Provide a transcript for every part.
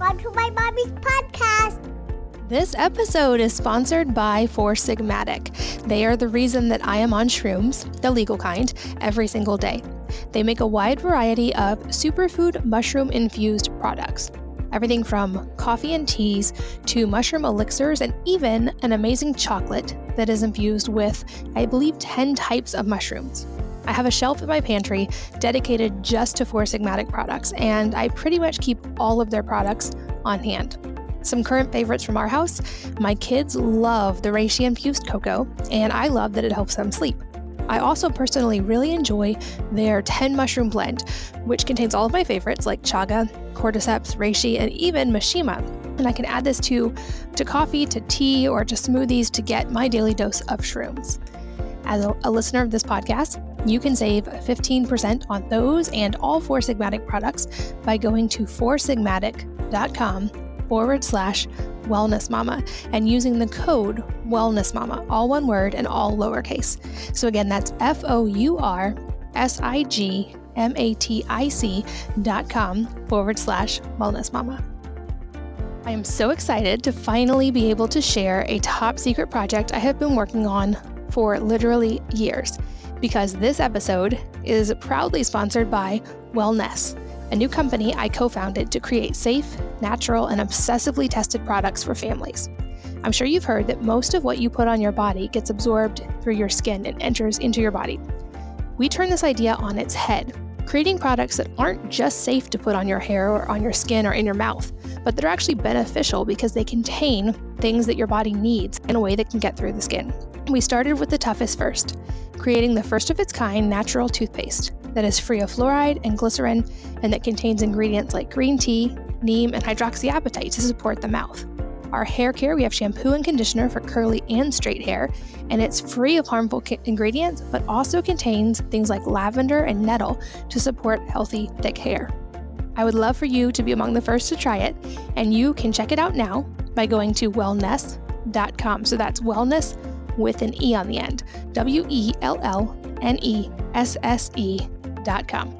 Welcome to my mommy's podcast. This episode is sponsored by Four Sigmatic. They are the reason that I am on shrooms, the legal kind, every single day. They make a wide variety of superfood mushroom-infused products. Everything from coffee and teas to mushroom elixirs and even an amazing chocolate that is infused with, I believe, 10 types of mushrooms. I have a shelf in my pantry dedicated just to Four Sigmatic products, and I pretty much keep all of their products on hand. Some current favorites from our house: my kids love the reishi-infused cocoa, and I love that it helps them sleep. I also personally really enjoy their 10 mushroom blend, which contains all of my favorites like chaga, cordyceps, reishi, and even mishima. And I can add this to coffee, to tea, or to smoothies to get my daily dose of shrooms. As a listener of this podcast, you can save 15% on those and all Four Sigmatic products by going to foursigmatic.com/wellnessmama and using the code wellnessmama, all one word and all lowercase. So again, that's foursigmatic.com/wellnessmama. I am so excited to finally be able to share a top secret project I have been working on for literally years, because this episode is proudly sponsored by Wellness, a new company I co-founded to create safe, natural, and obsessively tested products for families. I'm sure you've heard that most of what you put on your body gets absorbed through your skin and enters into your body. We turn this idea on its head, creating products that aren't just safe to put on your hair or on your skin or in your mouth, but that are actually beneficial because they contain things that your body needs in a way that can get through the skin. We started with the toughest first, creating the first of its kind natural toothpaste that is free of fluoride and glycerin and that contains ingredients like green tea, neem, and hydroxyapatite to support the mouth. Our hair care, we have shampoo and conditioner for curly and straight hair, and it's free of harmful ingredients, but also contains things like lavender and nettle to support healthy, thick hair. I would love for you to be among the first to try it, and you can check it out now by going to wellness.com. So that's wellness with an E on the end, WELLNESSE.com.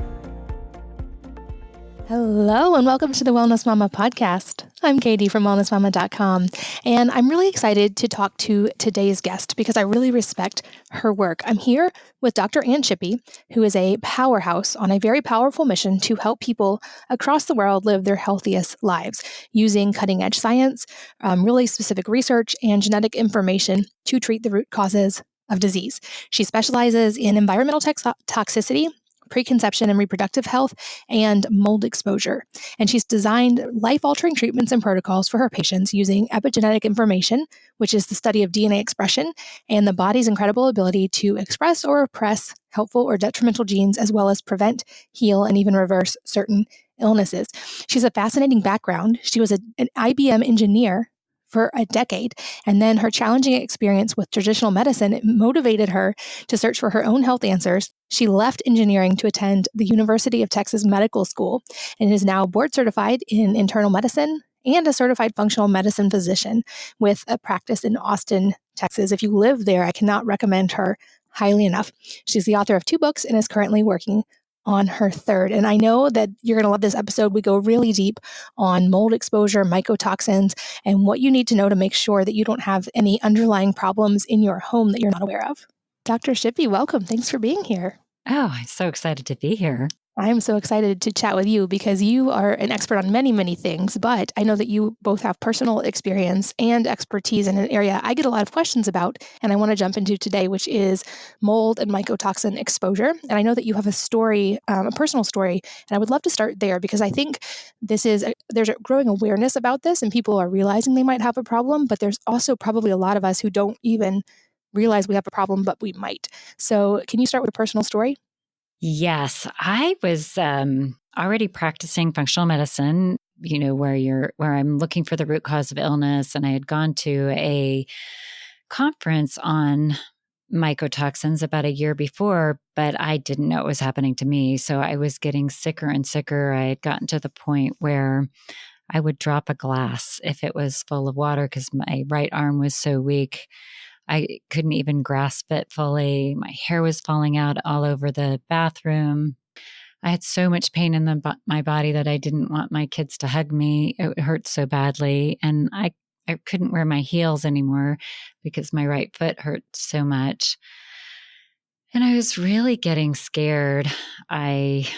Hello, and welcome to the Wellness Mama podcast. I'm Katie from wellnessmama.com, and I'm really excited to talk to today's guest because I really respect her work. I'm here with Dr. Shippy, who is a powerhouse on a very powerful mission to help people across the world live their healthiest lives using cutting-edge science, really specific research, and genetic information to treat the root causes of disease. She specializes in environmental toxicity, preconception and reproductive health, and mold exposure. And she's designed life-altering treatments and protocols for her patients using epigenetic information, which is the study of DNA expression, and the body's incredible ability to express or repress helpful or detrimental genes, as well as prevent, heal, and even reverse certain illnesses. She's a fascinating background. She was an IBM engineer for a decade, and then her challenging experience with traditional medicine motivated her to search for her own health answers. She left engineering to attend the University of Texas Medical School and is now board certified in internal medicine and a certified functional medicine physician with a practice in Austin, Texas. If you live there, I cannot recommend her highly enough. She's the author of 2 books and is currently working on her 3rd. And I know that you're going to love this episode. We go really deep on mold exposure, mycotoxins, and what you need to know to make sure that you don't have any underlying problems in your home that you're not aware of. Dr. Shippy, welcome. Thanks for being here. Oh, I'm so excited to be here. I'm so excited to chat with you because you are an expert on many, many things, but I know that you both have personal experience and expertise in an area I get a lot of questions about, and I want to jump into today, which is mold and mycotoxin exposure. And I know that you have a story, a personal story, and I would love to start there because I think there's a growing awareness about this and people are realizing they might have a problem, but there's also probably a lot of us who don't even realize we have a problem, but we might. So can you start with a personal story? Yes, I was already practicing functional medicine, where I'm looking for the root cause of illness. And I had gone to a conference on mycotoxins about a year before, but I didn't know it was happening to me. So I was getting sicker and sicker. I had gotten to the point where I would drop a glass if it was full of water because my right arm was so weak. I couldn't even grasp it fully. My hair was falling out all over the bathroom. I had so much pain in my body that I didn't want my kids to hug me. It hurt so badly. And I couldn't wear my heels anymore because my right foot hurt so much. And I was really getting scared. I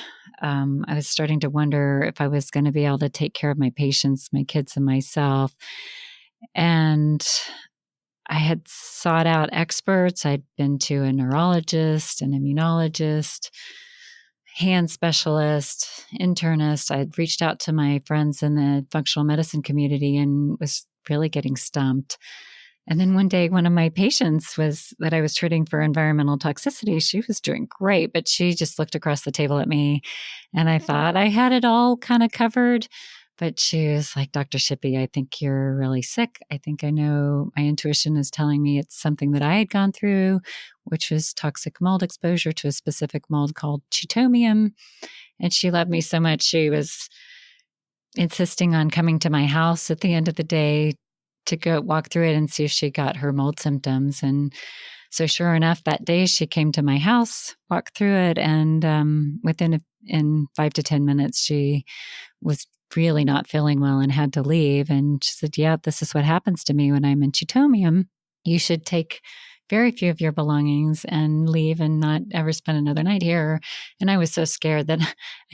was starting to wonder if I was going to be able to take care of my patients, my kids, and myself. And I had sought out experts. I'd been to a neurologist, an immunologist, hand specialist, internist. I'd reached out to my friends in the functional medicine community and was really getting stumped. And then one day, one of my patients that I was treating for environmental toxicity. She was doing great, but she just looked across the table at me, and I thought I had it all kind of covered. But she was like, Dr. Shippy, I think you're really sick. I think I know my intuition is telling me it's something that I had gone through, which was toxic mold exposure to a specific mold called Chitomium. And she loved me so much. She was insisting on coming to my house at the end of the day to go walk through it and see if she got her mold symptoms. And so sure enough, that day she came to my house, walked through it, and in 5 to 10 minutes, she was really not feeling well and had to leave. And she said, yeah, this is what happens to me when I'm in Chitomium. You should take very few of your belongings and leave and not ever spend another night here. And I was so scared that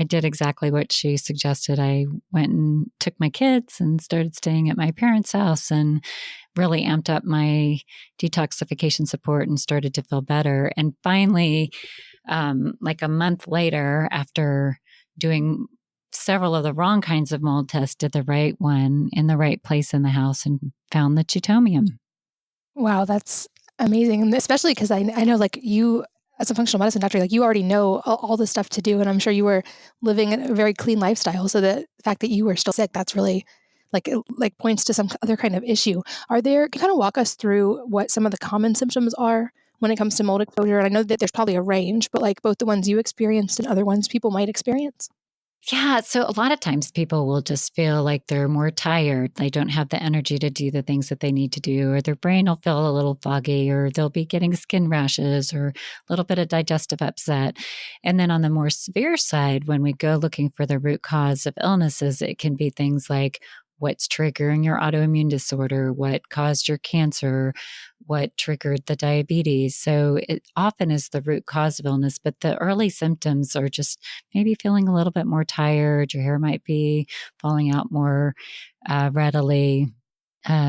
I did exactly what she suggested. I went and took my kids and started staying at my parents' house and really amped up my detoxification support and started to feel better. And finally, like a month later, after doing several of the wrong kinds of mold tests, did the right one in the right place in the house and found the Chitomium. Wow, that's amazing. And especially because I know like you as a functional medicine doctor, like you already know all the stuff to do. And I'm sure you were living a very clean lifestyle. So the fact that you were still sick, that's really like points to some other kind of issue. Can you kind of walk us through what some of the common symptoms are when it comes to mold exposure? And I know that there's probably a range, but like both the ones you experienced and other ones people might experience. Yeah. So a lot of times people will just feel like they're more tired. They don't have the energy to do the things that they need to do, or their brain will feel a little foggy, or they'll be getting skin rashes or a little bit of digestive upset. And then on the more severe side, when we go looking for the root cause of illnesses, it can be things like what's triggering your autoimmune disorder, what caused your cancer, what triggered the diabetes. So it often is the root cause of illness, but the early symptoms are just maybe feeling a little bit more tired. Your hair might be falling out more readily.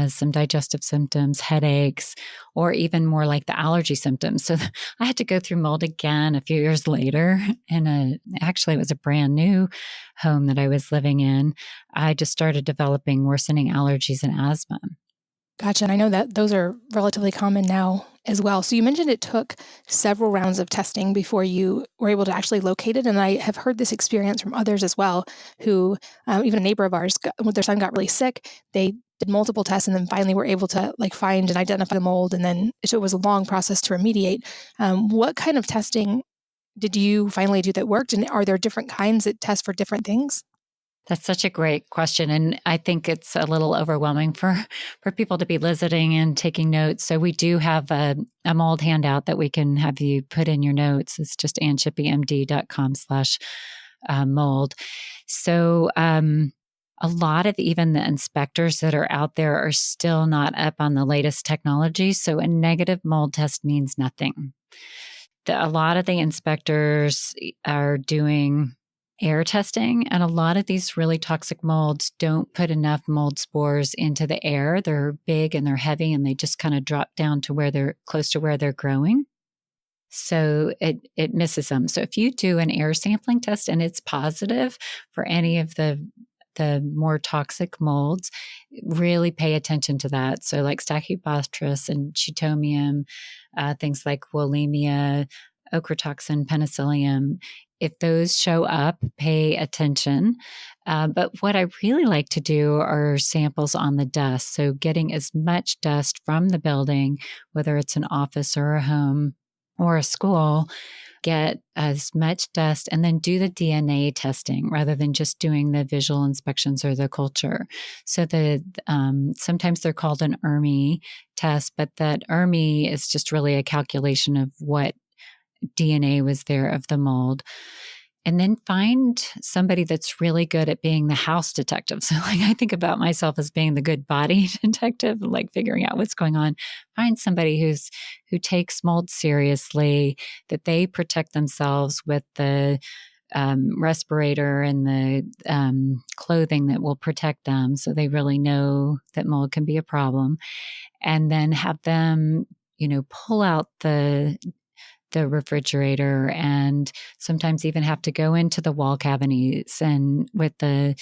Some digestive symptoms, headaches, or even more like the allergy symptoms. So I had to go through mold again a few years later. And actually, it was a brand new home that I was living in. I just started developing worsening allergies and asthma. Gotcha. And I know that those are relatively common now as well. So you mentioned it took several rounds of testing before you were able to actually locate it. And I have heard this experience from others as well, who even a neighbor of ours, when their son got really sick, they did multiple tests and then finally were able to like find and identify the mold. And then so it was a long process to remediate. What kind of testing did you finally do that worked? And are there different kinds that test for different things? That's such a great question. And I think it's a little overwhelming for people to be listening and taking notes. So we do have a mold handout that we can have you put in your notes. It's just anshippymd.com/mold. So a lot of even the inspectors that are out there are still not up on the latest technology. So a negative mold test means nothing. A lot of the inspectors are doing air testing, and a lot of these really toxic molds don't put enough mold spores into the air. They're big and they're heavy, and they just kind of drop down to where they're close to where they're growing. So it misses them. So if you do an air sampling test and it's positive for any of the more toxic molds, really pay attention to that. So like Stachybotrys and Chitomium, things like Wallemia, ochratoxin, penicillium. If those show up, pay attention. But what I really like to do are samples on the dust. So getting as much dust from the building, whether it's an office or a home or a school, get as much dust and then do the DNA testing rather than just doing the visual inspections or the culture. So sometimes they're called an ERMI test, but that ERMI is just really a calculation of what DNA was there of the mold. And then find somebody that's really good at being the house detective. So like I think about myself as being the good body detective, like figuring out what's going on. Find somebody who takes mold seriously, that they protect themselves with the respirator and the clothing that will protect them. So they really know that mold can be a problem. And then have them, pull out the refrigerator, and sometimes even have to go into the wall cabinets and with the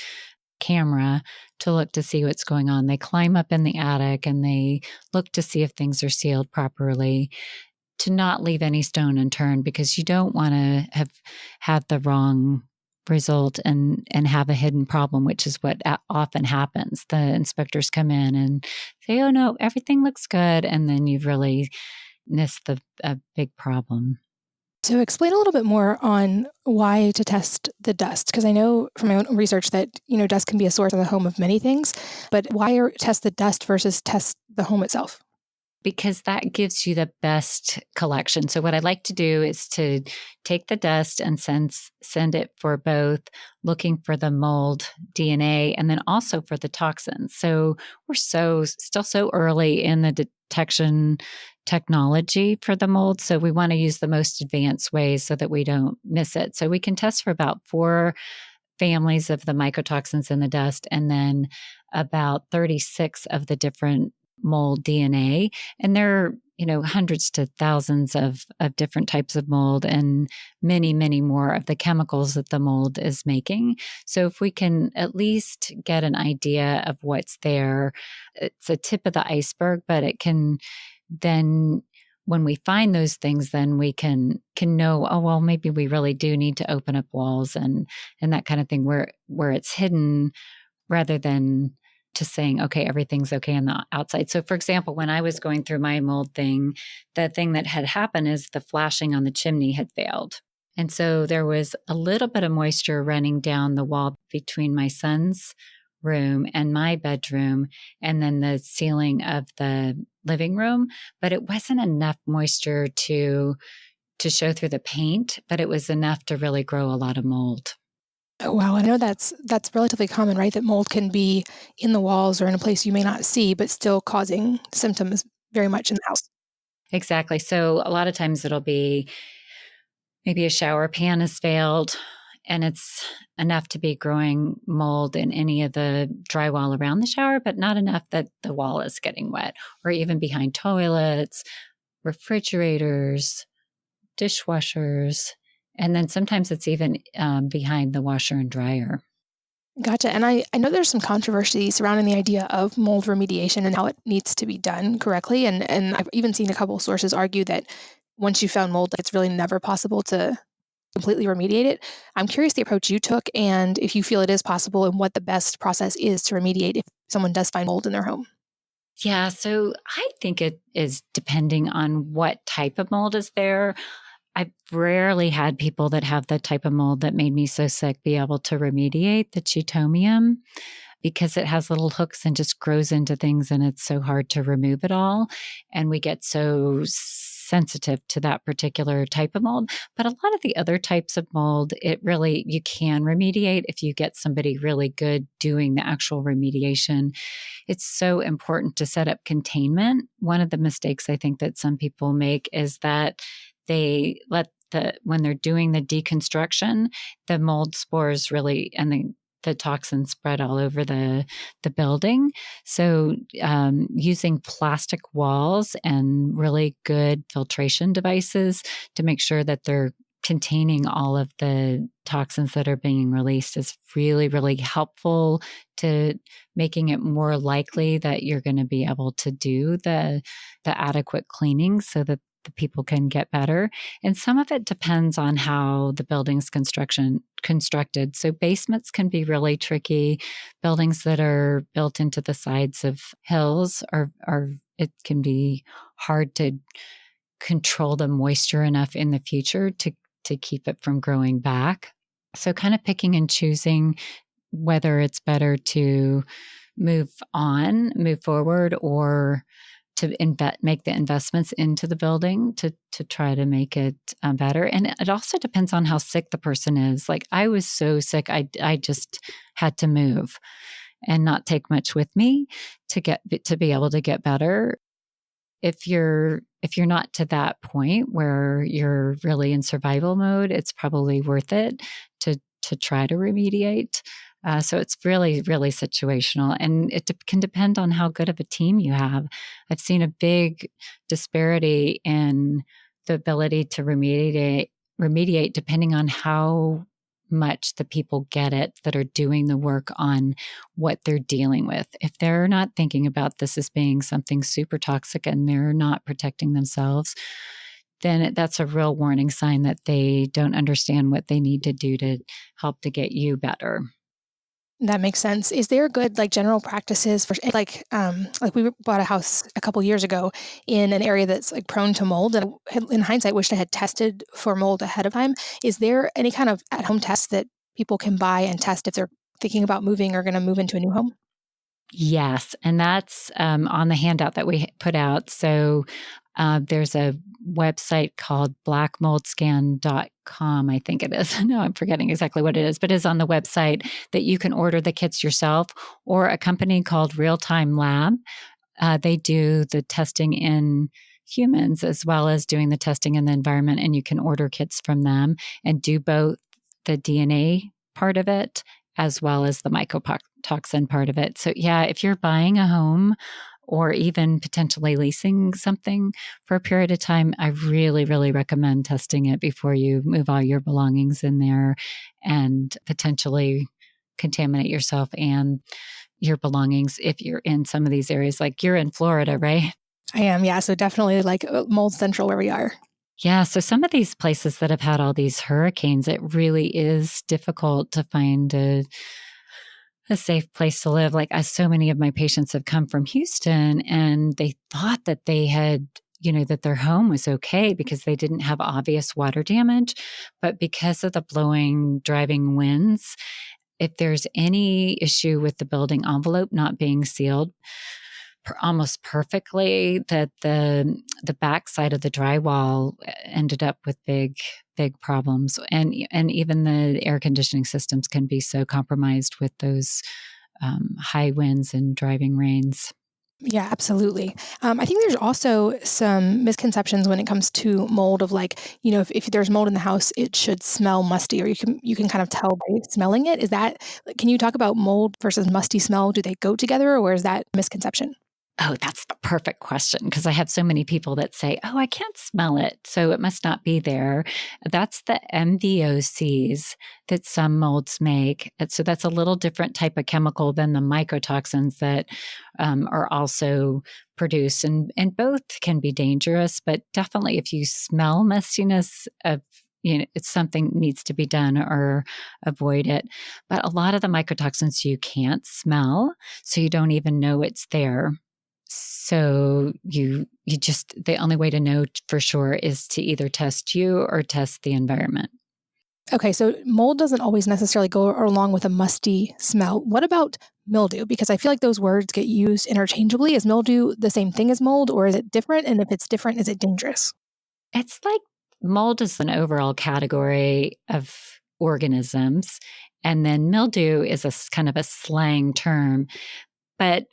camera to look to see what's going on. They climb up in the attic and they look to see if things are sealed properly, to not leave any stone unturned, because you don't want to have had the wrong result and have a hidden problem, which is what often happens. The inspectors come in and say, oh no, everything looks good. And then you've really missed a big problem. So explain a little bit more on why to test the dust, because I know from my own research that, dust can be a source of the home of many things, but why test the dust versus test the home itself? Because that gives you the best collection. So what I like to do is to take the dust and send it for both looking for the mold DNA and then also for the toxins. So we're still so early in the detection technology for the mold. So we want to use the most advanced ways so that we don't miss it. So we can test for about 4 families of the mycotoxins in the dust, and then about 36 of the different mold DNA. And there are, hundreds to thousands of different types of mold and many, many more of the chemicals that the mold is making. So if we can at least get an idea of what's there, it's a tip of the iceberg, but it can then, when we find those things, then we can know, oh, well, maybe we really do need to open up walls and that kind of thing where it's hidden, rather than just saying, okay, everything's okay on the outside. So for example, when I was going through my mold thing, the thing that had happened is the flashing on the chimney had failed. And so there was a little bit of moisture running down the wall between my son's room and my bedroom, and then the ceiling of the living room. But it wasn't enough moisture to show through the paint, but it was enough to really grow a lot of mold. Oh, wow. I know that's relatively common, right? That mold can be in the walls or in a place you may not see, but still causing symptoms very much in the house. Exactly. So a lot of times it'll be maybe a shower pan has failed, and it's enough to be growing mold in any of the drywall around the shower, but not enough that the wall is getting wet, or even behind toilets, refrigerators, dishwashers. And then sometimes it's even behind the washer and dryer. Gotcha. And I know there's some controversy surrounding the idea of mold remediation and how it needs to be done correctly. And I've even seen a couple of sources argue that once you found mold, it's really never possible to completely remediate it. I'm curious the approach you took and if you feel it is possible and what the best process is to remediate if someone does find mold in their home. Yeah, so I think it is depending on what type of mold is there. I've rarely had people that have the type of mold that made me so sick be able to remediate the Chitomium, because it has little hooks and just grows into things, and it's so hard to remove it all. And we get so sensitive to that particular type of mold. But a lot of the other types of mold, you can remediate if you get somebody really good doing the actual remediation. It's so important to set up containment. One of the mistakes I think that some people make is that they let when they're doing the deconstruction, the mold spores really, and the toxins spread all over the building. So using plastic walls and really good filtration devices to make sure that they're containing all of the toxins that are being released is really, really helpful to making it more likely that you're going to be able to do the adequate cleaning so that the people can get better. And some of it depends on how the building's constructed. So basements can be really tricky. Buildings that are built into the sides of hills are it can be hard to control the moisture enough in the future to keep it from growing back. So kind of picking and choosing whether it's better to move forward, or make the investments into the building to try to make it better. And it also depends on how sick the person is. Like I was so sick, I just had to move and not take much with me to be able to get better. If you're not to that point where you're really in survival mode, it's probably worth it to try to remediate. So it's really, really situational, and it can depend on how good of a team you have. I've seen a big disparity in the ability to remediate depending on how much the people get it that are doing the work on what they're dealing with. If they're not thinking about this as being something super toxic and they're not protecting themselves, then that's a real warning sign that they don't understand what they need to do to help to get you better. That makes sense. Is there good general practices for like we bought a house a couple years ago in an area that's like prone to mold, and I had, in hindsight, wished I had tested for mold ahead of time. Is there any kind of at-home test that people can buy and test if they're thinking about moving or going to move into a new home? Yes, and that's on the handout that we put out. So there's a website called blackmoldscan.com, I think it is. No, I'm forgetting exactly what it is, but it's on the website that you can order the kits yourself, or a company called Real Time Lab. They do the testing in humans as well as doing the testing in the environment, and you can order kits from them and do both the DNA part of it as well as the mycotoxin part of it. So yeah, if you're buying a home or even potentially leasing something for a period of time, I really, really recommend testing it before you move all your belongings in there and potentially contaminate yourself and your belongings if you're in some of these areas. Like you're in Florida, right? I am, yeah. So definitely like mold central where we are. Yeah. So some of these places that have had all these hurricanes, it really is difficult to find a safe place to live. Like so many of my patients have come from Houston and they thought that they had, that their home was okay because they didn't have obvious water damage. But because of the driving winds, if there's any issue with the building envelope not being sealed almost perfectly, that the back side of the drywall ended up with big problems, and even the air conditioning systems can be so compromised with those high winds and driving rains. Yeah, absolutely. I think there's also some misconceptions when it comes to mold of if there's mold in the house, it should smell musty, or you can kind of tell by smelling it. Can you talk about mold versus musty smell? Do they go together, or is that a misconception? Oh, that's the perfect question, because I have so many people that say, oh, I can't smell it, so it must not be there. That's the MVOCs that some molds make. So that's a little different type of chemical than the mycotoxins that are also produced. And both can be dangerous, but definitely if you smell mustiness it's something needs to be done or avoid it. But a lot of the mycotoxins you can't smell, so you don't even know it's there. So the only way to know for sure is to either test you or test the environment. Okay, so mold doesn't always necessarily go along with a musty smell. What about mildew? Because I feel like those words get used interchangeably. Is mildew the same thing as mold, or is it different? And if it's different, is it dangerous? It's like mold is an overall category of organisms, and then mildew is a kind of a slang term. But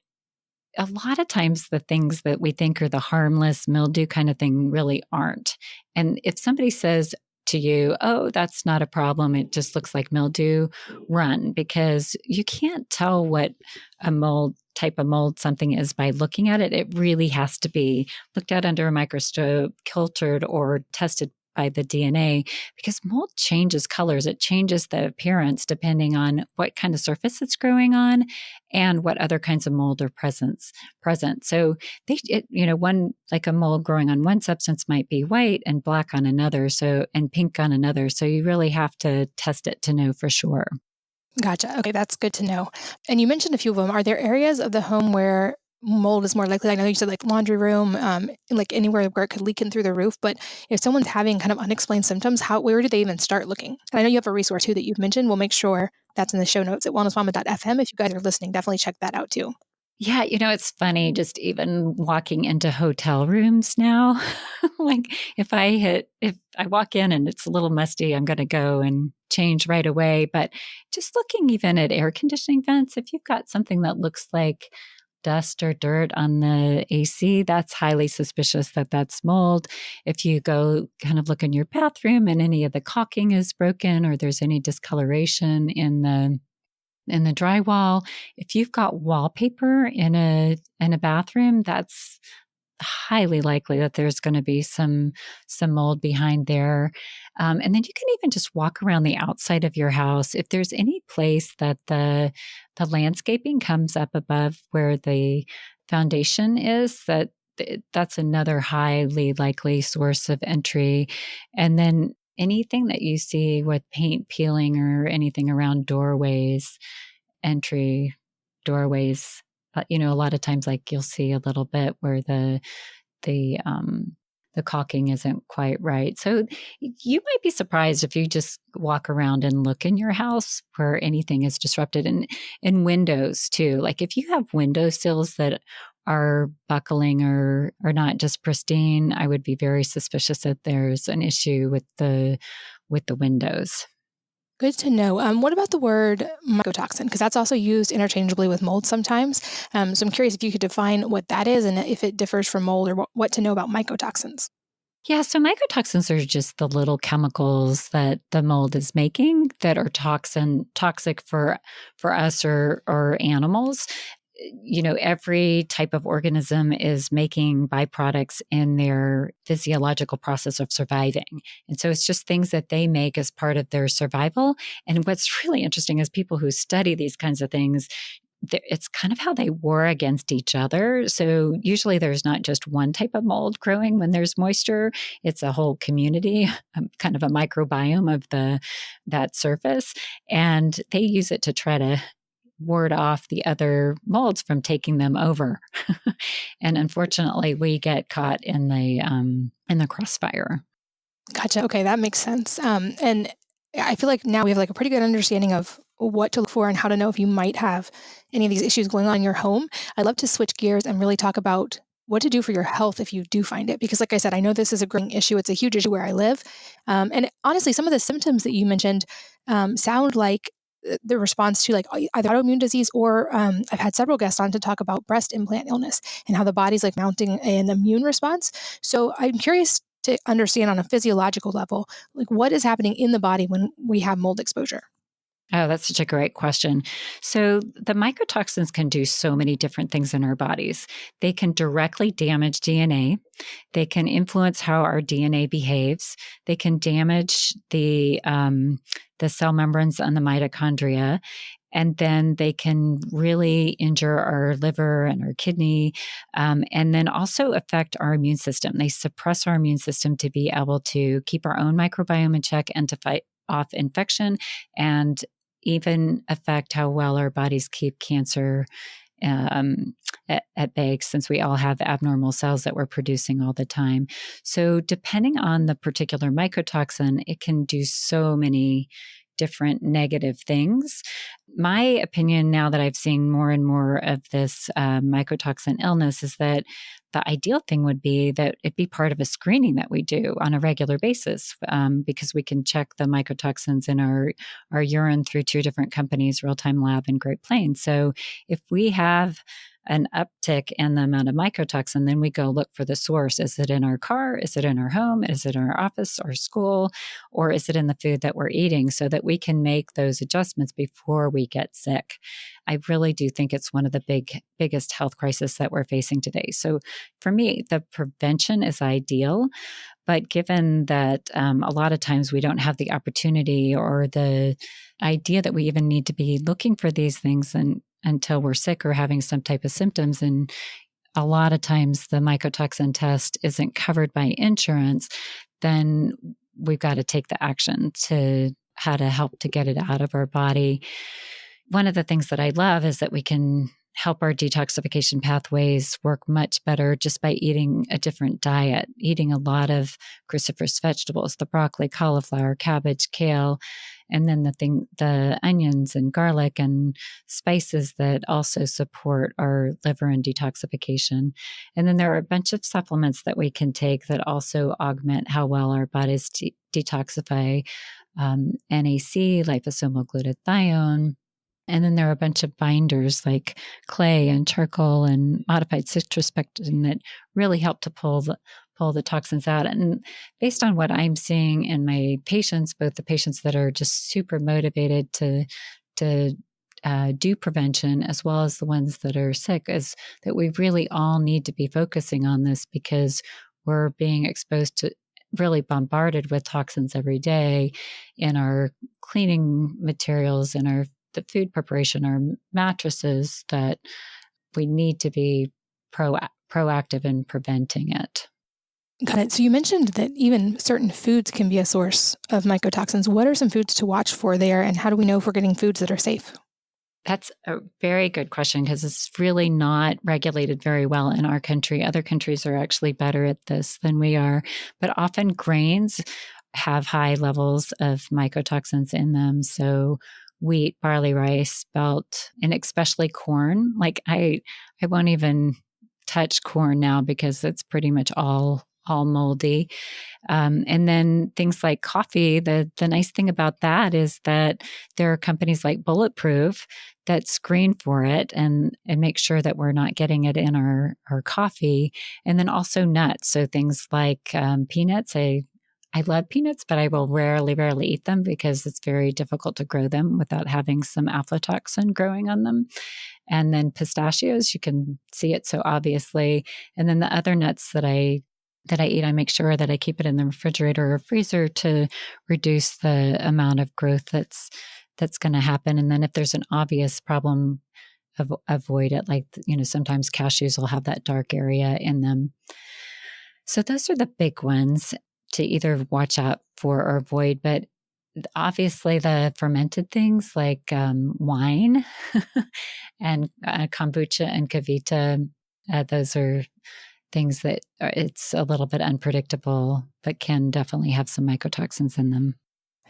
a lot of times the things that we think are the harmless mildew kind of thing really aren't. And if somebody says to you, oh, that's not a problem, it just looks like mildew, run, because you can't tell what type of mold something is by looking at it. It really has to be looked at under a microscope, cultured, or tested by the DNA, because mold changes colors. It changes the appearance depending on what kind of surface it's growing on and what other kinds of mold are present. So one, like a mold growing on one substance might be white and black on another, and pink on another. So you really have to test it to know for sure. Gotcha. Okay, that's good to know. And you mentioned a few of them. Are there areas of the home where mold is more likely? I know you said like laundry room, like anywhere where it could leak in through the roof, but if someone's having kind of unexplained symptoms, where do they even start looking? And I know you have a resource too that you've mentioned. We'll make sure that's in the show notes at wellnessmama.fm. If you guys are listening, definitely check that out too. Yeah, it's funny just even walking into hotel rooms now. Like if I walk in and it's a little musty, I'm going to go and change right away. But just looking even at air conditioning vents, if you've got something that looks like dust or dirt on the AC, that's highly suspicious that that's mold. If you go kind of look in your bathroom and any of the caulking is broken or there's any discoloration in the drywall, if you've got wallpaper in a bathroom, that's highly likely that there's going to be some mold behind there. And then you can even just walk around the outside of your house. If there's any place that the landscaping comes up above where the foundation is, that's another highly likely source of entry. And then anything that you see with paint peeling or anything around entry doorways, a lot of times like you'll see a little bit where the the caulking isn't quite right. So you might be surprised if you just walk around and look in your house where anything is disrupted. And in windows too, like if you have window sills that are buckling or are not just pristine, I would be very suspicious that there's an issue with the windows. Good to know. What about the word mycotoxin? Because that's also used interchangeably with mold sometimes. So I'm curious if you could define what that is and if it differs from mold or what to know about mycotoxins. Yeah, so mycotoxins are just the little chemicals that the mold is making that are toxic for us or animals. Every type of organism is making byproducts in their physiological process of surviving. And so it's just things that they make as part of their survival. And what's really interesting is people who study these kinds of things, it's kind of how they war against each other. So usually there's not just one type of mold growing when there's moisture. It's a whole community, kind of a microbiome of that surface. And they use it to try to ward off the other molds from taking them over. And unfortunately, we get caught in the crossfire. Gotcha. Okay, that makes sense. And I feel like now we have like a pretty good understanding of what to look for and how to know if you might have any of these issues going on in your home. I'd love to switch gears and really talk about what to do for your health if you do find it. Because like I said, I know this is a growing issue. It's a huge issue where I live. And honestly, some of the symptoms that you mentioned sound like the response to like either autoimmune disease or I've had several guests on to talk about breast implant illness and how the body's like mounting an immune response. So I'm curious to understand on a physiological level, like what is happening in the body when we have mold exposure. Oh, that's such a great question. So, the mycotoxins can do so many different things in our bodies. They can directly damage DNA. They can influence how our DNA behaves. They can damage the cell membranes on the mitochondria. And then they can really injure our liver and our kidney, and then also affect our immune system. They suppress our immune system to be able to keep our own microbiome in check and to fight off infection, and even affect how well our bodies keep cancer at bay, since we all have abnormal cells that we're producing all the time. So depending on the particular mycotoxin, it can do so many different negative things. My opinion, now that I've seen more and more of this mycotoxin illness, is that the ideal thing would be that it be part of a screening that we do on a regular basis, because we can check the mycotoxins in our urine through two different companies, Real Time Lab and Great Plains. So if we have an uptick in the amount of mycotoxin, then we go look for the source. Is it in our car? Is it in our home? Is it in our office or school? Or is it in the food that we're eating, so that we can make those adjustments before we get sick? I really do think it's one of the biggest health crises that we're facing today. So for me, the prevention is ideal. But given that a lot of times we don't have the opportunity or the idea that we even need to be looking for these things until we're sick or having some type of symptoms. And a lot of times the mycotoxin test isn't covered by insurance, then we've got to take the action to how to help to get it out of our body. One of the things that I love is that we can help our detoxification pathways work much better just by eating a different diet, eating a lot of cruciferous vegetables, the broccoli, cauliflower, cabbage, kale, and then the onions and garlic and spices that also support our liver and detoxification. And then there are a bunch of supplements that we can take that also augment how well our bodies detoxify. NAC, liposomal glutathione. And then there are a bunch of binders like clay and charcoal and modified citrus pectin that really help to pull the toxins out. And based on what I'm seeing in my patients, both the patients that are just super motivated to do prevention, as well as the ones that are sick, is that we really all need to be focusing on this because we're being exposed to really bombarded with toxins every day in our cleaning materials, in the food preparation, our mattresses, that we need to be proactive in preventing it. Got it. So you mentioned that even certain foods can be a source of mycotoxins. What are some foods to watch for there, and how do we know if we're getting foods that are safe? That's a very good question because it's really not regulated very well in our country. Other countries are actually better at this than we are, but often grains have high levels of mycotoxins in them. So wheat, barley, rice, spelt, and especially corn. Like I won't even touch corn now because it's pretty much all moldy. And then things like coffee, the nice thing about that is that there are companies like Bulletproof that screen for it and make sure that we're not getting it in our coffee. And then also nuts. So things like peanuts. I love peanuts, but I will rarely eat them because it's very difficult to grow them without having some aflatoxin growing on them. And then pistachios, you can see it so obviously. And then the other nuts that I eat, I make sure that I keep it in the refrigerator or freezer to reduce the amount of growth that's going to happen. And then if there's an obvious problem, avoid it. Like, sometimes cashews will have that dark area in them. So those are the big ones to either watch out for or avoid. But obviously the fermented things like wine and kombucha and kavita, those are things that it's a little bit unpredictable, but can definitely have some mycotoxins in them.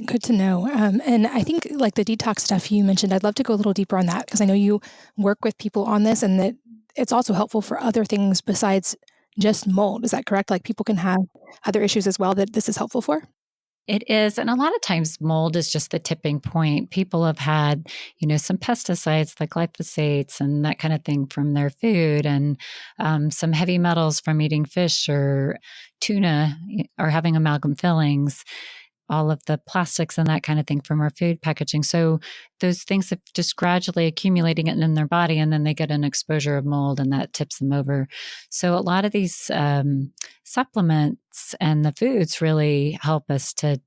Good to know. And I think like the detox stuff you mentioned, I'd love to go a little deeper on that because I know you work with people on this and that it's also helpful for other things besides just mold. Is that correct? Like people can have other issues as well that this is helpful for? It is. And a lot of times mold is just the tipping point. People have had, some pesticides like glyphosates and that kind of thing from their food and some heavy metals from eating fish or tuna or having amalgam fillings, all of the plastics and that kind of thing from our food packaging. So those things have just gradually accumulating it in their body and then they get an exposure of mold and that tips them over. So a lot of these supplements and the foods really help us to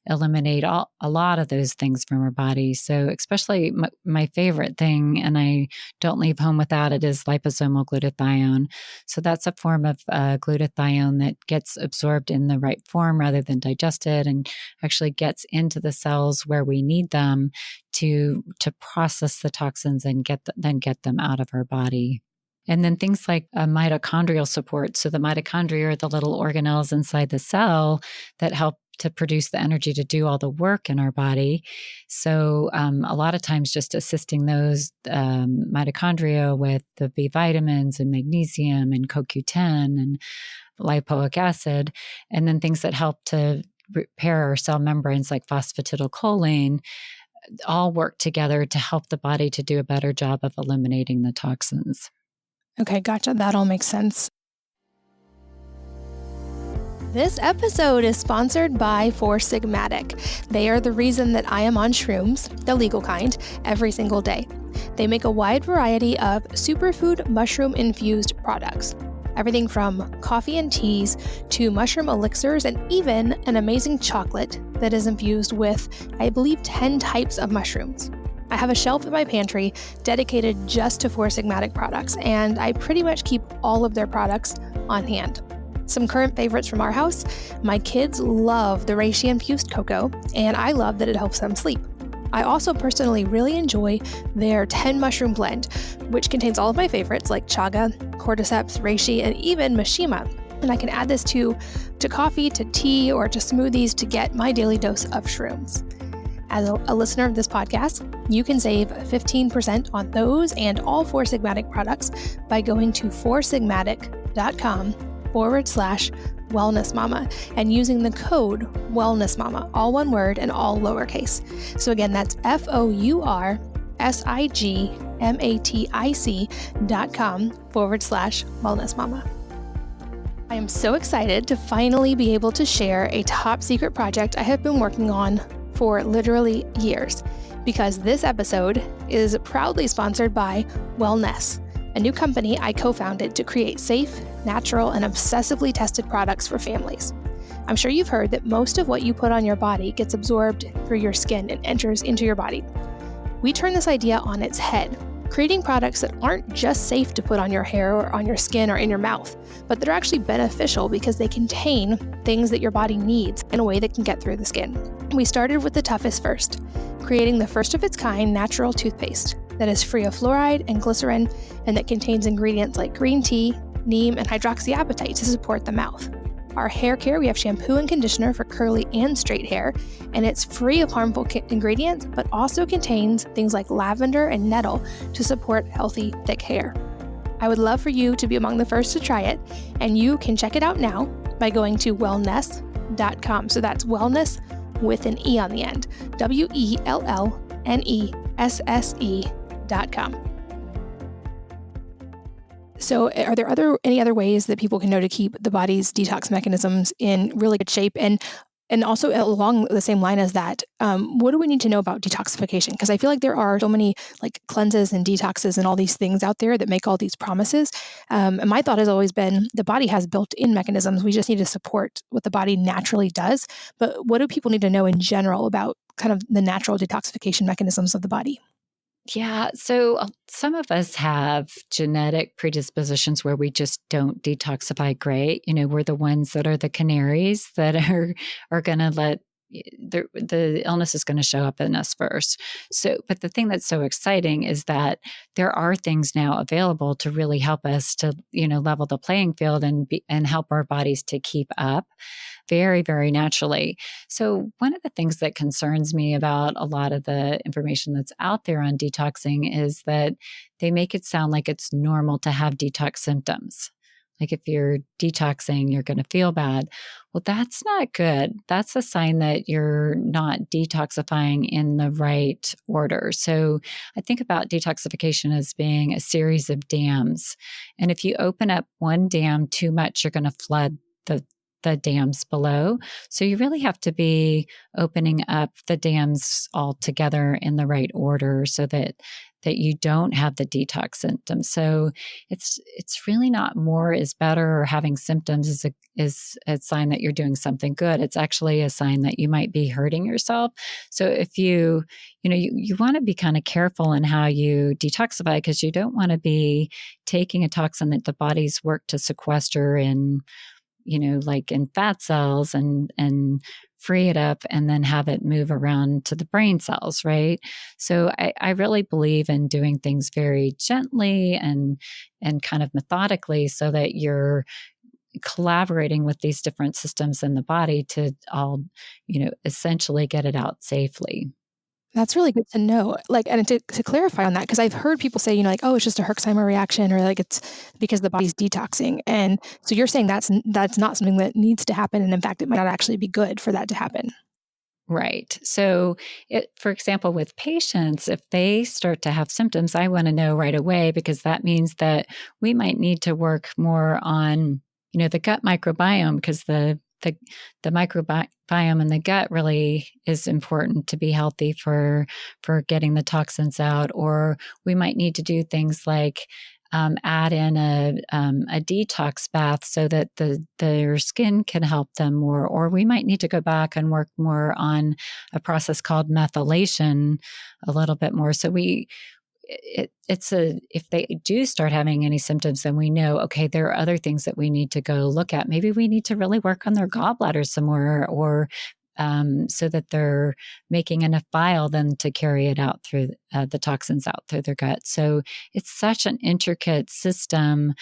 eliminate a lot of those things from our body. So especially my favorite thing, and I don't leave home without it, is liposomal glutathione. So that's a form of glutathione that gets absorbed in the right form rather than digested and actually gets into the cells where we need them to process the toxins and then get them out of our body. And then things like mitochondrial support. So the mitochondria are the little organelles inside the cell that help to produce the energy to do all the work in our body. So a lot of times just assisting those mitochondria with the B vitamins and magnesium and CoQ10 and lipoic acid, and then things that help to repair our cell membranes like phosphatidylcholine, all work together to help the body to do a better job of eliminating the toxins. Okay, gotcha. That all makes sense. This episode is sponsored by Four Sigmatic. They are the reason that I am on shrooms, the legal kind, every single day. They make a wide variety of superfood mushroom-infused products. Everything from coffee and teas to mushroom elixirs and even an amazing chocolate that is infused with, I believe, 10 types of mushrooms. I have a shelf in my pantry dedicated just to Four Sigmatic products, and I pretty much keep all of their products on hand. Some current favorites from our house: my kids love the reishi infused cocoa, and I love that it helps them sleep. I also personally really enjoy their 10 mushroom blend, which contains all of my favorites like chaga, cordyceps, reishi, and even mishima. And I can add this to coffee, to tea, or to smoothies to get my daily dose of shrooms. As a listener of this podcast, you can save 15% on those and all Four Sigmatic products by going to foursigmatic.com/wellnessmama and using the code wellnessmama, all one word and all lowercase. So again, that's foursigmatic.com/wellnessmama. I am so excited to finally be able to share a top secret project I have been working on for literally years, because this episode is proudly sponsored by Wellness, a new company I co-founded to create safe, natural, and obsessively tested products for families. I'm sure you've heard that most of what you put on your body gets absorbed through your skin and enters into your body. We turn this idea on its head, creating products that aren't just safe to put on your hair or on your skin or in your mouth, but that are actually beneficial because they contain things that your body needs in a way that can get through the skin. We started with the toughest first, creating the first of its kind natural toothpaste that is free of fluoride and glycerin and that contains ingredients like green tea, neem, and hydroxyapatite to support the mouth. Our hair care, we have shampoo and conditioner for curly and straight hair, and it's free of harmful ingredients, but also contains things like lavender and nettle to support healthy, thick hair. I would love for you to be among the first to try it, and you can check it out now by going to wellness.com. So that's wellness with an E on the end, wellnesse.com. So are there any other ways that people can know to keep the body's detox mechanisms in really good shape? And also along the same line as that, what do we need to know about detoxification? Because I feel like there are so many like cleanses and detoxes and all these things out there that make all these promises. And my thought has always been the body has built-in mechanisms. We just need to support what the body naturally does. But what do people need to know in general about kind of the natural detoxification mechanisms of the body? Yeah. So some of us have genetic predispositions where we just don't detoxify great. We're the ones that are the canaries that are going to let the illness is going to show up in us first. So, but the thing that's so exciting is that there are things now available to really help us to, level the playing field and help our bodies to keep up very, very naturally. So one of the things that concerns me about a lot of the information that's out there on detoxing is that they make it sound like it's normal to have detox symptoms. Like if you're detoxing, you're going to feel bad. Well, that's not good. That's a sign that you're not detoxifying in the right order. So I think about detoxification as being a series of dams. And if you open up one dam too much, you're going to flood the dams below. So you really have to be opening up the dams all together in the right order so that you don't have the detox symptoms. So it's really not more is better, or having symptoms is a sign that you're doing something good. It's actually a sign that you might be hurting yourself. So if you want to be kind of careful in how you detoxify, because you don't want to be taking a toxin that the body's worked to sequester in like in fat cells and free it up and then have it move around to the brain cells, right? So I really believe in doing things very gently and kind of methodically so that you're collaborating with these different systems in the body to all, essentially get it out safely. That's really good to know. And to clarify on that, because I've heard people say, oh, it's just a Herxheimer reaction, or like it's because the body's detoxing. And so you're saying that's not something that needs to happen. And in fact, it might not actually be good for that to happen. Right. So, for example, with patients, if they start to have symptoms, I want to know right away, because that means that we might need to work more on, the gut microbiome, because the microbiome in the gut really is important to be healthy for getting the toxins out. Or we might need to do things like add in a detox bath so that their skin can help them more. Or we might need to go back and work more on a process called methylation a little bit more. So if they do start having any symptoms, then we know, okay, there are other things that we need to go look at. Maybe we need to really work on their gallbladder some more, or so that they're making enough bile then to carry it out through the toxins out through their gut. So it's such an intricate system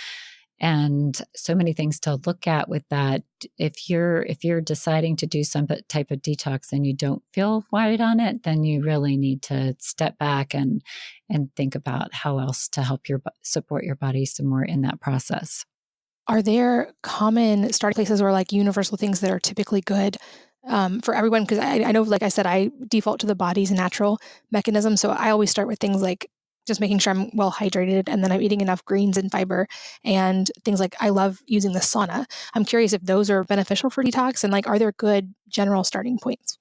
and so many things to look at with that. If you're deciding to do some type of detox and you don't feel right on it, then you really need to step back and think about how else to help support your body some more in that process. Are there common starting places or like universal things that are typically good for everyone? Because I know, like I said, I default to the body's natural mechanism. So I always start with things like just making sure I'm well hydrated and then I'm eating enough greens and fiber and things like I love using the sauna. I'm curious if those are beneficial for detox and like, are there good general starting points?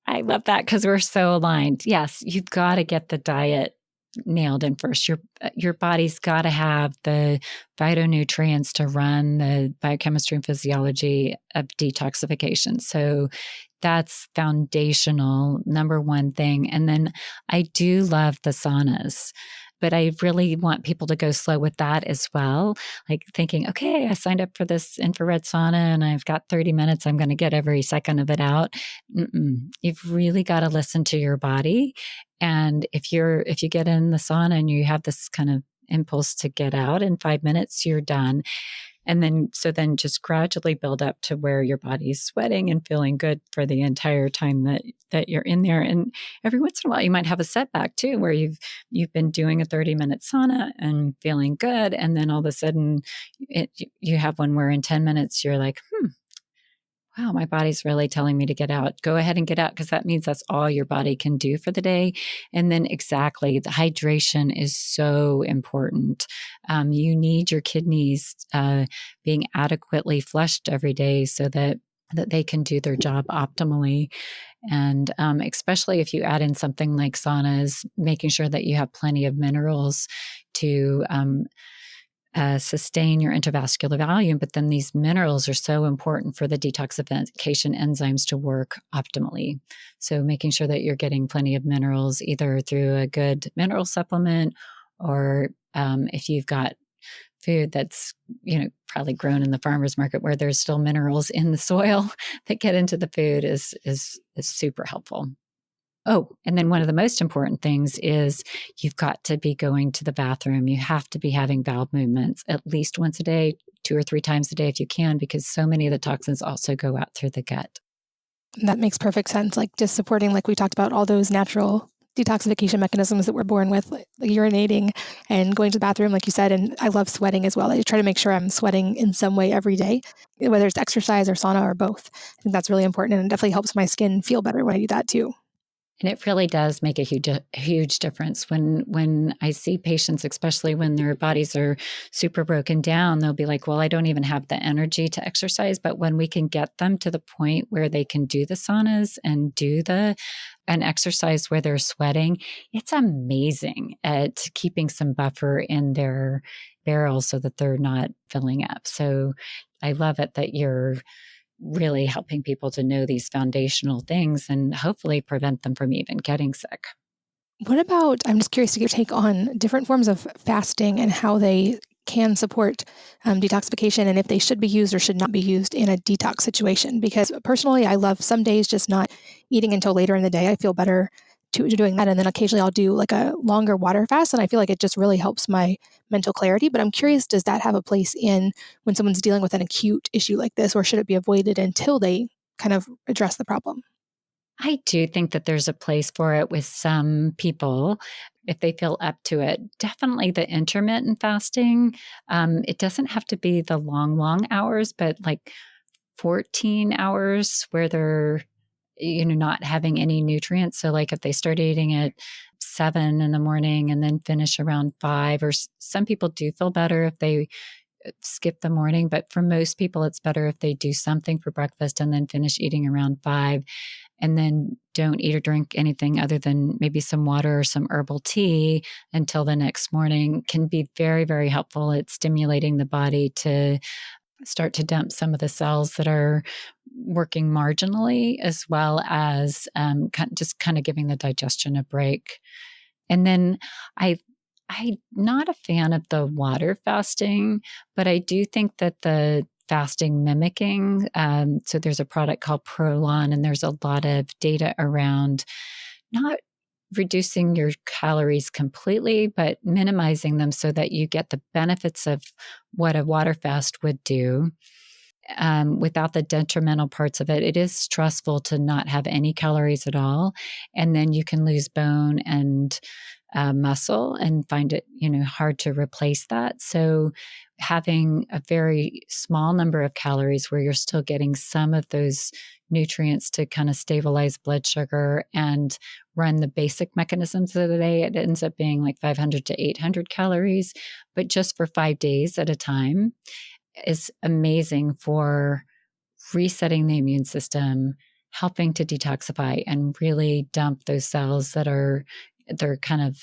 I love that because we're so aligned. Yes, you've got to get the diet nailed in first. Your body's got to have the phytonutrients to run the biochemistry and physiology of detoxification. So that's foundational, number one thing. And then I do love the saunas, but I really want people to go slow with that as well. Like thinking, okay, I signed up for this infrared sauna and I've got 30 minutes. I'm going to get every second of it out. You've really got to listen to your body. And if you get in the sauna and you have this kind of impulse to get out in 5 minutes, you're done. And then just gradually build up to where your body's sweating and feeling good for the entire time that you're in there. And every once in a while, you might have a setback too, where you've been doing a 30-minute sauna and feeling good. And then all of a sudden you have one where in 10 minutes, you're like, wow, my body's really telling me to get out. Go ahead and get out because that means that's all your body can do for the day. And then exactly, the hydration is so important. You need your kidneys being adequately flushed every day so that they can do their job optimally. And especially if you add in something like saunas, making sure that you have plenty of minerals to sustain your intravascular volume, but then these minerals are so important for the detoxification enzymes to work optimally. So making sure that you're getting plenty of minerals either through a good mineral supplement or if you've got food that's probably grown in the farmer's market where there's still minerals in the soil that get into the food is super helpful. Oh, and then one of the most important things is you've got to be going to the bathroom. You have to be having bowel movements at least once a day, 2 or 3 times a day if you can, because so many of the toxins also go out through the gut. That makes perfect sense. Like just supporting, like we talked about, all those natural detoxification mechanisms that we're born with, like urinating and going to the bathroom, like you said. And I love sweating as well. I try to make sure I'm sweating in some way every day, whether it's exercise or sauna or both. I think that's really important. And it definitely helps my skin feel better when I do that too. And it really does make a huge difference when I see patients, especially when their bodies are super broken down, they'll be like, well, I don't even have the energy to exercise. But when we can get them to the point where they can do the saunas and do an exercise where they're sweating, it's amazing at keeping some buffer in their barrels so that they're not filling up. So I love it that you're really helping people to know these foundational things and hopefully prevent them from even getting sick. What about, I'm just curious to get your take on different forms of fasting and how they can support detoxification and if they should be used or should not be used in a detox situation. Because personally, I love some days just not eating until later in the day. I feel better to doing that. And then occasionally I'll do like a longer water fast. And I feel like it just really helps my mental clarity. But I'm curious, does that have a place in when someone's dealing with an acute issue like this, or should it be avoided until they kind of address the problem? I do think that there's a place for it with some people if they feel up to it. Definitely the intermittent fasting. It doesn't have to be the long hours, but like 14 hours where they're not having any nutrients. So like if they start eating at 7 in the morning and then finish around 5, or some people do feel better if they skip the morning, but for most people, it's better if they do something for breakfast and then finish eating around 5 and then don't eat or drink anything other than maybe some water or some herbal tea until the next morning. Can be very, very helpful at stimulating the body to start to dump some of the cells that are working marginally, as well as just kind of giving the digestion a break. And then I'm not a fan of the water fasting, but I do think that the fasting mimicking. So there's a product called Prolon, and there's a lot of data around not reducing your calories completely, but minimizing them so that you get the benefits of what a water fast would do. Without the detrimental parts of it. It is stressful to not have any calories at all. And then you can lose bone and muscle and find it, hard to replace that. So having a very small number of calories where you're still getting some of those nutrients to kind of stabilize blood sugar and run the basic mechanisms of the day, it ends up being like 500 to 800 calories, but just for 5 days at a time is amazing for resetting the immune system, helping to detoxify and really dump those cells they're kind of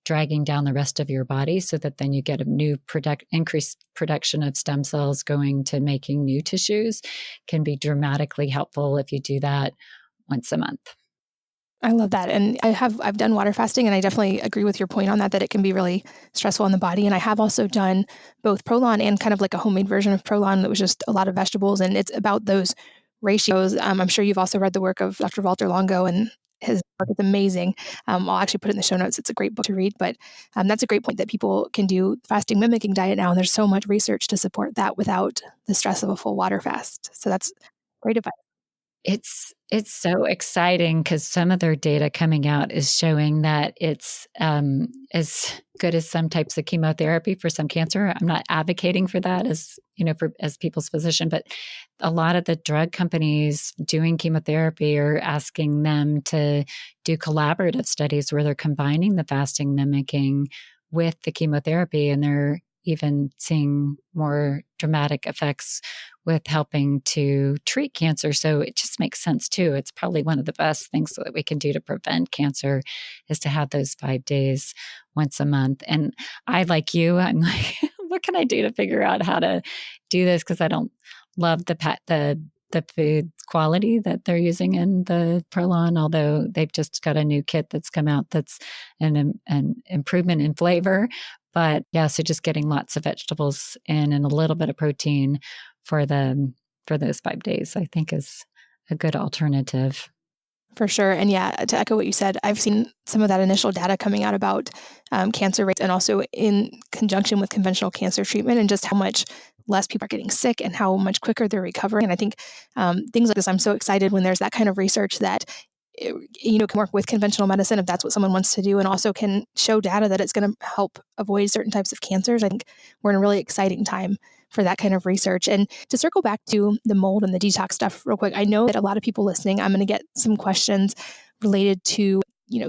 dragging down the rest of your body, so that then you get a new increased production of stem cells going to making new tissues. Can be dramatically helpful if you do that once a month. I love that. And I've done water fasting, and I definitely agree with your point on that it can be really stressful on the body. And I have also done both Prolon and kind of like a homemade version of Prolon that was just a lot of vegetables. And it's about those ratios. I'm sure you've also read the work of Dr. Walter Longo, and his work is amazing. I'll actually put it in the show notes. It's a great book to read, but that's a great point that people can do fasting mimicking diet now. And there's so much research to support that without the stress of a full water fast. So that's great advice. It's so exciting because some of their data coming out is showing that it's as good as some types of chemotherapy for some cancer. I'm not advocating for that as people's physician, but a lot of the drug companies doing chemotherapy are asking them to do collaborative studies where they're combining the fasting mimicking with the chemotherapy, and they're even seeing more dramatic effects with helping to treat cancer. So it just makes sense too. It's probably one of the best things that we can do to prevent cancer is to have those 5 days once a month. And I, like you, I'm like, what can I do to figure out how to do this? Because I don't love the food quality that they're using in the Prolon, although they've just got a new kit that's come out that's an improvement in flavor. But yeah, so just getting lots of vegetables in and a little bit of protein for those 5 days, I think is a good alternative. For sure. And yeah, to echo what you said, I've seen some of that initial data coming out about cancer rates, and also in conjunction with conventional cancer treatment, and just how much less people are getting sick and how much quicker they're recovering. And I think things like this, I'm so excited when there's that kind of research that can work with conventional medicine if that's what someone wants to do, and also can show data that it's going to help avoid certain types of cancers. I think we're in a really exciting time for that kind of research. And to circle back to the mold and the detox stuff real quick, I know that a lot of people listening, I'm going to get some questions related to,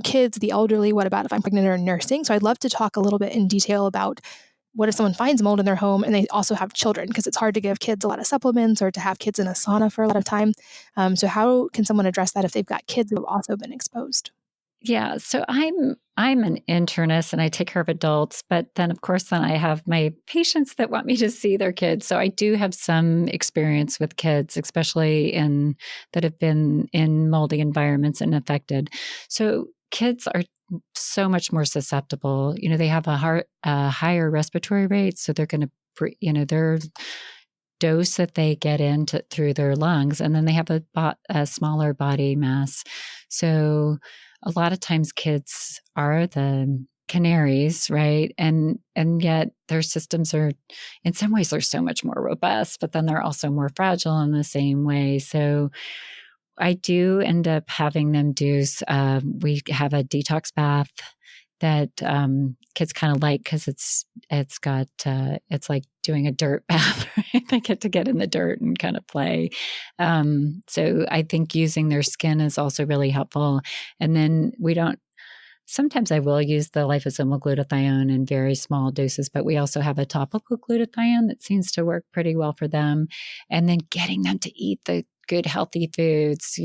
kids, the elderly. What about if I'm pregnant or nursing? So I'd love to talk a little bit in detail about what if someone finds mold in their home and they also have children, because it's hard to give kids a lot of supplements or to have kids in a sauna for a lot of time. So how can someone address that if they've got kids who have also been exposed? Yeah, so I'm an internist and I take care of adults, but then of course I have my patients that want me to see their kids. So I do have some experience with kids, especially that have been in moldy environments and affected. So kids are so much more susceptible. They have a higher respiratory rate, so they're going to, their dose that they get through their lungs, and then they have a smaller body mass. So a lot of times kids are the canaries, right? And yet their systems are, in some ways, they're so much more robust, but then they're also more fragile in the same way. So I do end up having them do, we have a detox bath that kids kind of like, because it's like doing a dirt bath, right? They get to get in the dirt and kind of play. So I think using their skin is also really helpful. And then sometimes I will use the liposomal glutathione in very small doses, but we also have a topical glutathione that seems to work pretty well for them. And then getting them to eat the good, healthy foods,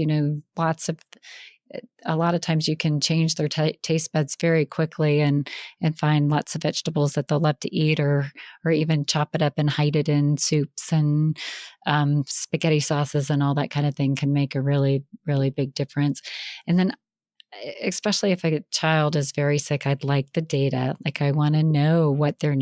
a lot of times you can change their taste buds very quickly and find lots of vegetables that they'll love to eat, or even chop it up and hide it in soups and spaghetti sauces and all that kind of thing can make a really, really big difference. And then especially if a child is very sick, I'd like the data. Like I want to know what their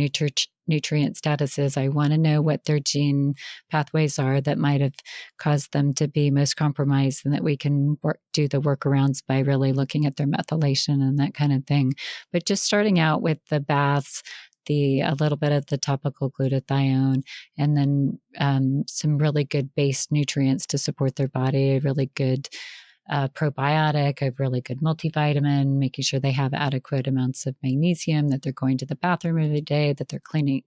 nutrient status is. I want to know what their gene pathways are that might have caused them to be most compromised, and that we can do the workarounds by really looking at their methylation and that kind of thing. But just starting out with the baths, a little bit of the topical glutathione, and then some really good base nutrients to support their body, a really good probiotic, a really good multivitamin, making sure they have adequate amounts of magnesium, that they're going to the bathroom every day, that they're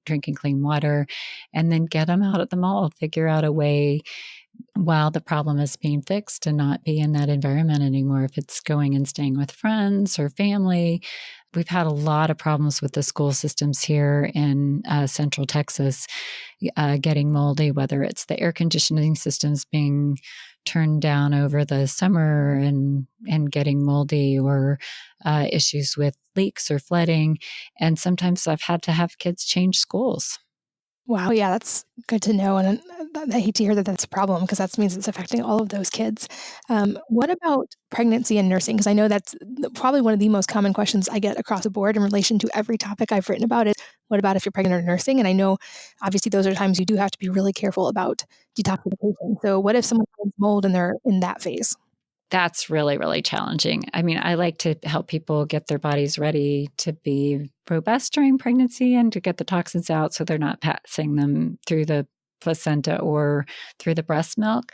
drinking clean water, and then get them out at the mall, figure out a way while the problem is being fixed to not be in that environment anymore. If it's going and staying with friends or family, we've had a lot of problems with the school systems here in Central Texas getting moldy, whether it's the air conditioning systems being turned down over the summer and getting moldy, or issues with leaks or flooding. And sometimes I've had to have kids change schools. Wow. Yeah, that's good to know. And I hate to hear that that's a problem, because that means it's affecting all of those kids. What about pregnancy and nursing? Because I know that's probably one of the most common questions I get across the board in relation to every topic I've written about is, what about if you're pregnant or nursing? And I know obviously those are times you do have to be really careful about detoxification. So what if someone has mold and they're in that phase? That's really, really challenging. I mean, I like to help people get their bodies ready to be robust during pregnancy and to get the toxins out so they're not passing them through the placenta or through the breast milk.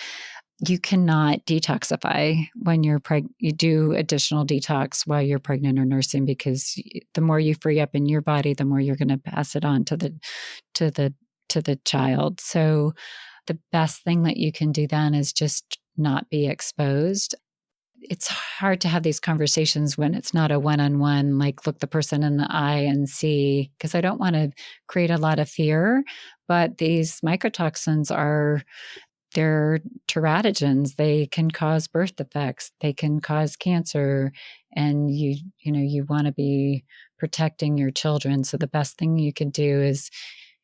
You cannot detoxify when you're pregnant. You do additional detox while you're pregnant or nursing, because the more you free up in your body, the more you're going to pass it on to the child. So the best thing that you can do then is just not be exposed. It's hard to have these conversations when it's not a one-on-one, like look the person in the eye and see, because I don't want to create a lot of fear. But these mycotoxins they're teratogens. They can cause birth defects. They can cause cancer. And you want to be protecting your children. So the best thing you can do is,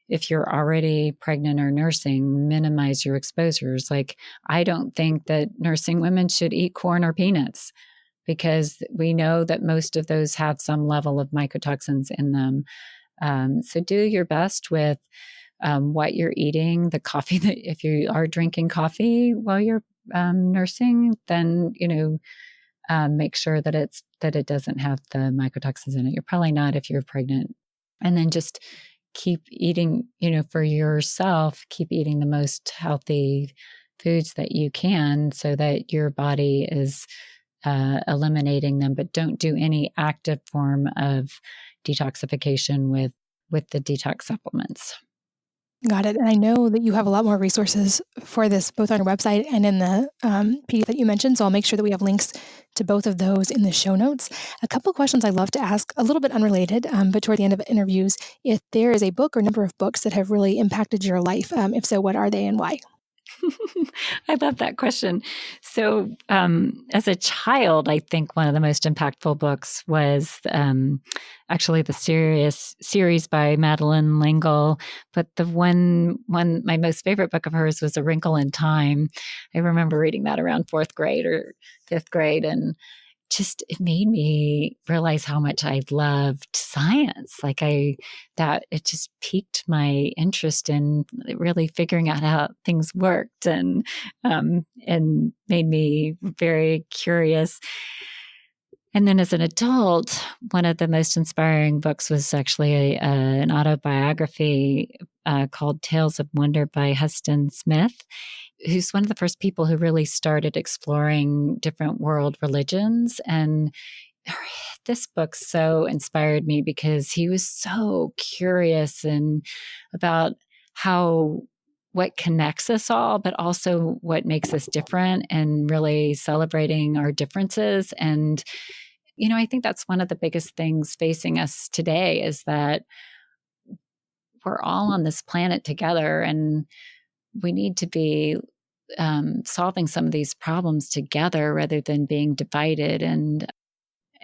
if you're already pregnant or nursing, minimize your exposures. Like, I don't think that nursing women should eat corn or peanuts, because we know that most of those have some level of mycotoxins in them. So do your best with what you're eating, the coffee that, if you are drinking coffee while you're nursing, then, make sure that it doesn't have the mycotoxins in it. You're probably not if you're pregnant. And then just keep eating, for yourself, keep eating the most healthy foods that you can so that your body is eliminating them, but don't do any active form of detoxification with the detox supplements. Got it. And I know that you have a lot more resources for this, both on your website and in the PDF that you mentioned. So I'll make sure that we have links to both of those in the show notes. A couple of questions I love to ask, a little bit unrelated, but toward the end of interviews, if there is a book or number of books that have really impacted your life, if so, what are they and why? I love that question. So, as a child, I think one of the most impactful books was actually the series by Madeleine L'Engle. But the my most favorite book of hers was A Wrinkle in Time. I remember reading that around 4th grade or 5th grade, and it made me realize how much I loved science. That it just piqued my interest in really figuring out how things worked, and made me very curious. And then as an adult, one of the most inspiring books was actually an autobiography called Tales of Wonder by Huston Smith, who's one of the first people who really started exploring different world religions. And this book so inspired me because he was so curious and about what connects us all, but also what makes us different, and really celebrating our differences. And, I think that's one of the biggest things facing us today, is that we're all on this planet together, and we need to be solving some of these problems together rather than being divided. And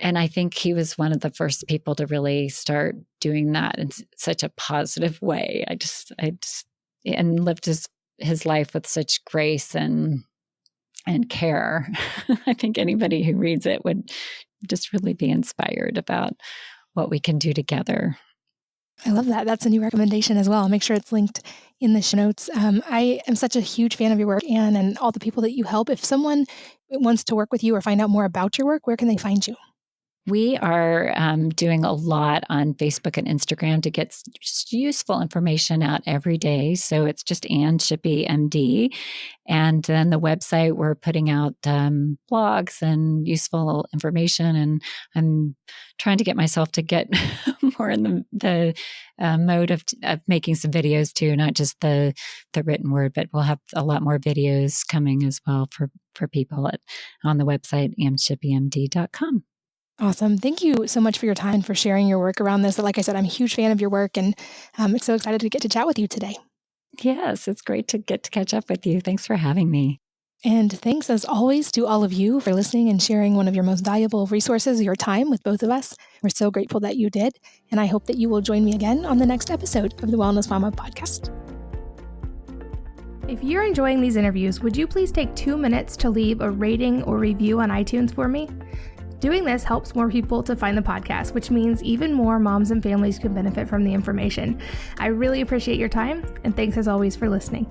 I think he was one of the first people to really start doing that in such a positive way. And lived his life with such grace and care. I think anybody who reads it would just really be inspired about what we can do together. I love that. That's a new recommendation as well. I'll make sure it's linked in the show notes. I am such a huge fan of your work, Anne, and all the people that you help. If someone wants to work with you or find out more about your work, where can they find you? We are doing a lot on Facebook and Instagram to get just useful information out every day. So it's just Anne Shippy, MD. And then the website, we're putting out blogs and useful information. And I'm trying to get myself to get more in the mode of making some videos too, not just the written word, but we'll have a lot more videos coming as well for people on the website, AnnShippyMD.com. Awesome. Thank you so much for your time and for sharing your work around this. Like I said, I'm a huge fan of your work, and I'm so excited to get to chat with you today. Yes, it's great to get to catch up with you. Thanks for having me. And thanks, as always, to all of you for listening and sharing one of your most valuable resources, your time, with both of us. We're so grateful that you did, and I hope that you will join me again on the next episode of the Wellness Mama podcast. If you're enjoying these interviews, would you please take 2 minutes to leave a rating or review on iTunes for me? Doing this helps more people to find the podcast, which means even more moms and families can benefit from the information. I really appreciate your time, and thanks as always for listening.